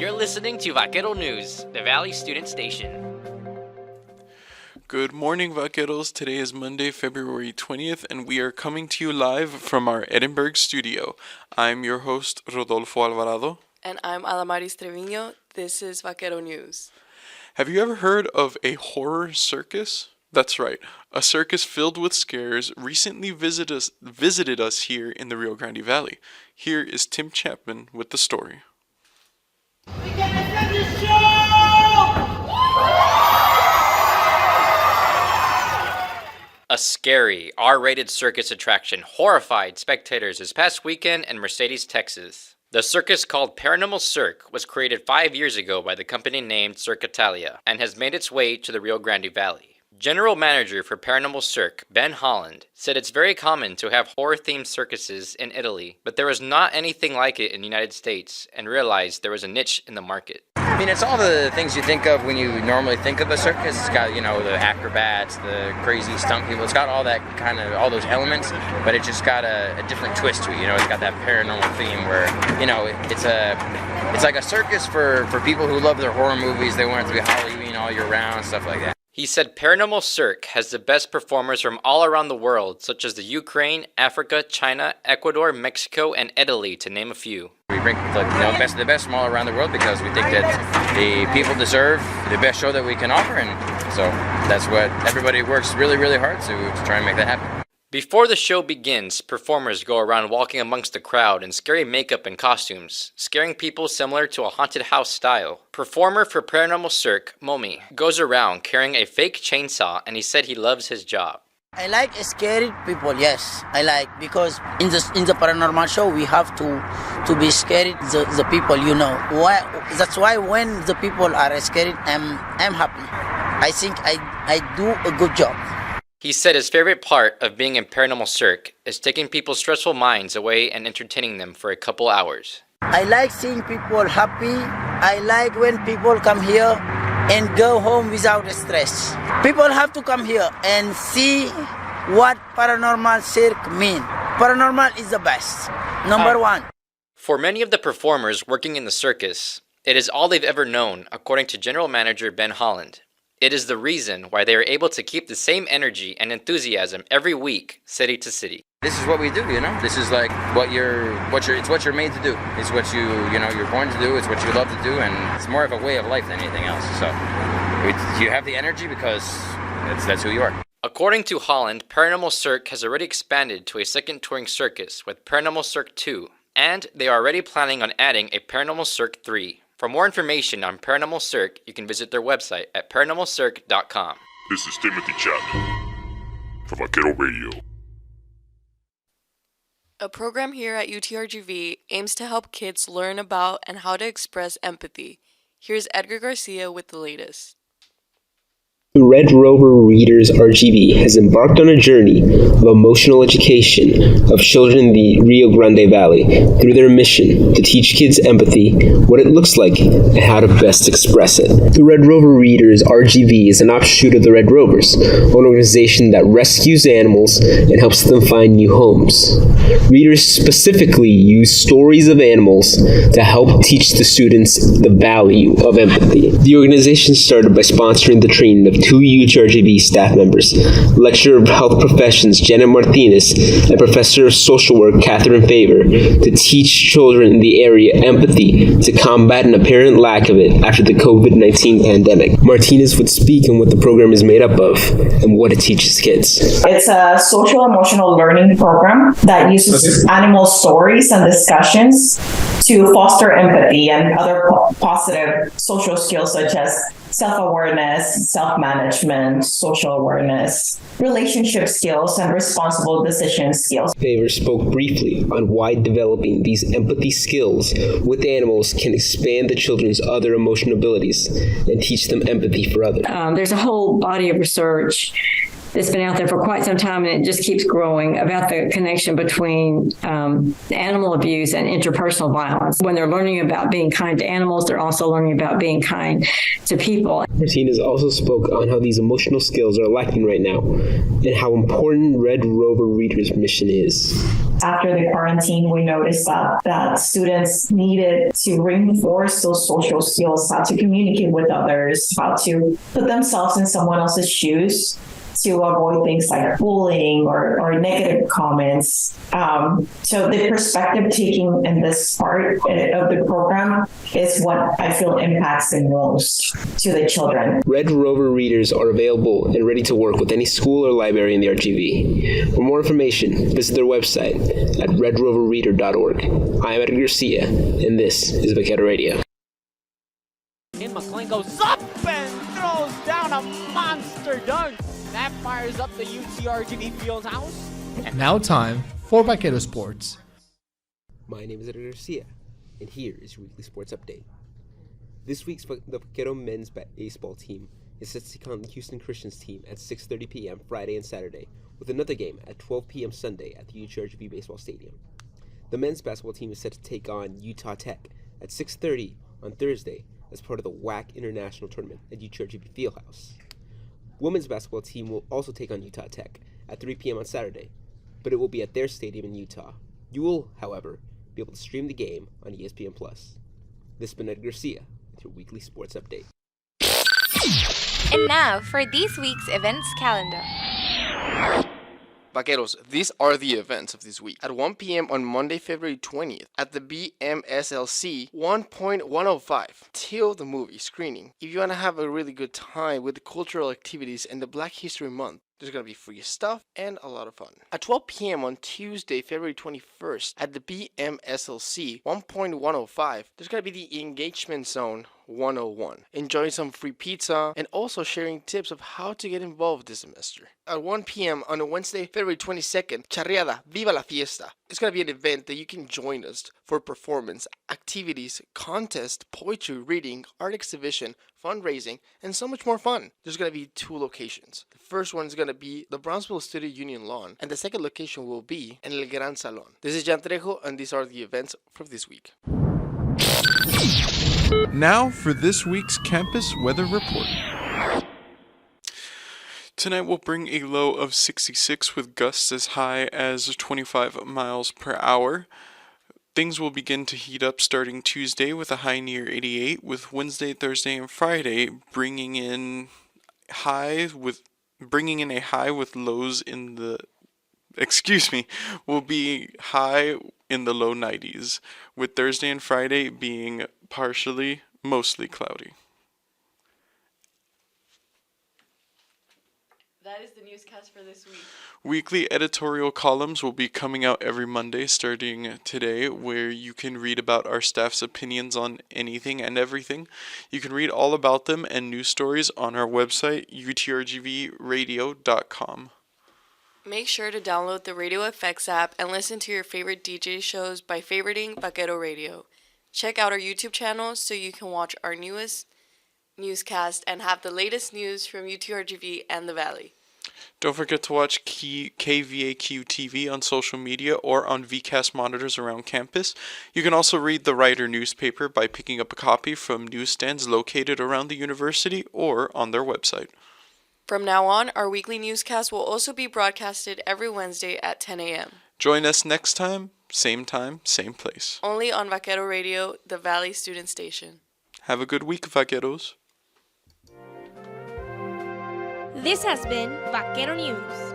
You're listening to Vaquero News, the Valley Student Station. Good morning, Vaqueros. Today is Monday, February 20th, and we are coming to you live from our Edinburgh studio. I'm your host, Rodolfo Alvarado. And I'm Adamaris Trevino. This is Vaquero News. Have you ever heard of a horror circus? That's right. A circus filled with scares recently visited us here in the Rio Grande Valley. Here is Tim Chapman with the story. We can defend this show! A scary, R-rated circus attraction horrified spectators this past weekend in Mercedes, Texas. The circus called Paranormal Cirque was created 5 years ago by the company named Cirque Italia and has made its way to the Rio Grande Valley. General Manager for Paranormal Cirque, Ben Holland, said it's very common to have horror-themed circuses in Italy, but there was not anything like it in the United States, and realized there was a niche in the market. I mean, it's all the things you think of when you normally think of a circus. It's got, the acrobats, the crazy stunt people. It's got all that all those elements, but it just got a different twist to it. It's got that paranormal theme where, it's like a circus for people who love their horror movies. They want it to be Halloween all year round, stuff like that. He said Paranormal Cirque has the best performers from all around the world, such as the Ukraine, Africa, China, Ecuador, Mexico, and Italy, to name a few. We bring the best from all around the world because we think that the people deserve the best show that we can offer, and so that's what everybody works really, really hard to try and make that happen. Before the show begins, performers go around walking amongst the crowd in scary makeup and costumes, scaring people similar to a haunted house style. Performer for Paranormal Cirque, Momi, goes around carrying a fake chainsaw, and he said he loves his job. I like scary people, yes. I like, because in the paranormal show we have to be scared the people, Why? That's why when the people are scared, I'm happy. I think I do a good job. He said his favorite part of being in Paranormal Cirque is taking people's stressful minds away and entertaining them for a couple hours. I like seeing people happy. I like when people come here and go home without stress. People have to come here and see what Paranormal Cirque means. Paranormal is the best. Number one. For many of the performers working in the circus, it is all they've ever known, according to General Manager Ben Holland. It is the reason why they are able to keep the same energy and enthusiasm every week, city to city. This is what we do, This is like it's what you're made to do. It's what you're born to do. It's what you love to do, and it's more of a way of life than anything else. So you have the energy because that's who you are. According to Holland, Paranormal Cirque has already expanded to a second touring circus with Paranormal Cirque 2, and they are already planning on adding a Paranormal Cirque 3. For more information on Paranormal Cirque, you can visit their website at paranormalcirque.com. This is Timothy Chapman for Vaquero Radio. A program here at UTRGV aims to help kids learn about and how to express empathy. Here's Edgar Garcia with the latest. The Red Rover Readers RGV has embarked on a journey of emotional education of children in the Rio Grande Valley through their mission to teach kids empathy, what it looks like, and how to best express it. The Red Rover Readers RGV is an offshoot of the Red Rovers, an organization that rescues animals and helps them find new homes. Readers specifically use stories of animals to help teach the students the value of empathy. The organization started by sponsoring the training of two UTRGV staff members, Lecturer of Health Professions Janet Martinez and Professor of Social Work Catherine Favor, to teach children in the area empathy to combat an apparent lack of it after the COVID-19 pandemic. Martinez would speak on what the program is made up of and what it teaches kids. It's a social emotional learning program that uses animal stories and discussions to foster empathy and other positive social skills such as self-awareness, self-management, social awareness, relationship skills, and responsible decision skills. Favor spoke briefly on why developing these empathy skills with animals can expand the children's other emotional abilities and teach them empathy for others. There's a whole body of research that's been out there for quite some time, and it just keeps growing, about the connection between animal abuse and interpersonal violence. When they're learning about being kind to animals, they're also learning about being kind to people. Martinez also spoke on how these emotional skills are lacking right now and how important Red Rover Readers' mission is. after the quarantine, we noticed that students needed to reinforce those social skills, how to communicate with others, how to put themselves in someone else's shoes to avoid things like bullying or negative comments. So the perspective taking in this part of the program is what I feel impacts the most to the children. Red Rover readers are available and ready to work with any school or library in the RGV. For more information, visit their website at redroverreader.org. I am Edgar Garcia, and this is Vaquero Radio. And McLean goes up and throws down a monster dunk. That fires up the UTRGV Fieldhouse. Now time for Vaquero Sports. My name is Edgar Garcia, and here is your weekly sports update. This week's the Vaquero men's baseball team is set to take on the Houston Christians team at 6:30 p.m. Friday and Saturday, with another game at 12 p.m. Sunday at the UTRGV Baseball Stadium. The men's basketball team is set to take on Utah Tech at 6:30 on Thursday as part of the WAC International Tournament at UTRGV Fieldhouse. Women's basketball team will also take on Utah Tech at 3 p.m. on Saturday, but it will be at their stadium in Utah. You will, however, be able to stream the game on ESPN+. This has been Edgar Garcia with your weekly sports update. And now for this week's events calendar. Vaqueros, these are the events of this week. At 1 p.m. on Monday, February 20th, at the BMSLC 1.105, Till the Movie screening. If you want to have a really good time with the cultural activities and the Black History Month, there's going to be free stuff and a lot of fun. At 12 p.m. on Tuesday, February 21st, at the BMSLC 1.105, there's going to be the Engagement Zone 101. Enjoying some free pizza and also sharing tips of how to get involved this semester. At 1 p.m. on a Wednesday, February 22nd, Charreada Viva la Fiesta. It's going to be an event that you can join us for performance, activities, contest, poetry, reading, art exhibition, fundraising, and so much more fun. There's going to be 2 locations. The first one is going to be the Brownsville Student Union Lawn, and the second location will be in El Gran Salon. This is Jan Trejo, and these are the events for this week. Now for this week's campus weather report. Tonight we'll bring a low of 66 with gusts as high as 25 miles per hour. Things will begin to heat up starting Tuesday with a high near 88, with Wednesday, Thursday, and Friday bringing in a high with lows in the will be high in the low 90s, with Thursday and Friday being mostly cloudy. That is the newscast for this week. Weekly editorial columns will be coming out every Monday starting today, where you can read about our staff's opinions on anything and everything. You can read all about them and news stories on our website, utrgvradio.com. Make sure to download the Radio FX app and listen to your favorite DJ shows by favoriting Vaquero Radio. Check out our YouTube channel so you can watch our newest newscast and have the latest news from UTRGV and the Valley. Don't forget to watch KVAQ TV on social media or on VCAST monitors around campus. You can also read the Writer newspaper by picking up a copy from newsstands located around the university or on their website. From now on, our weekly newscast will also be broadcasted every Wednesday at 10 a.m. Join us next time, same place. Only on Vaquero Radio, the Valley student station. Have a good week, Vaqueros. This has been Vaquero News.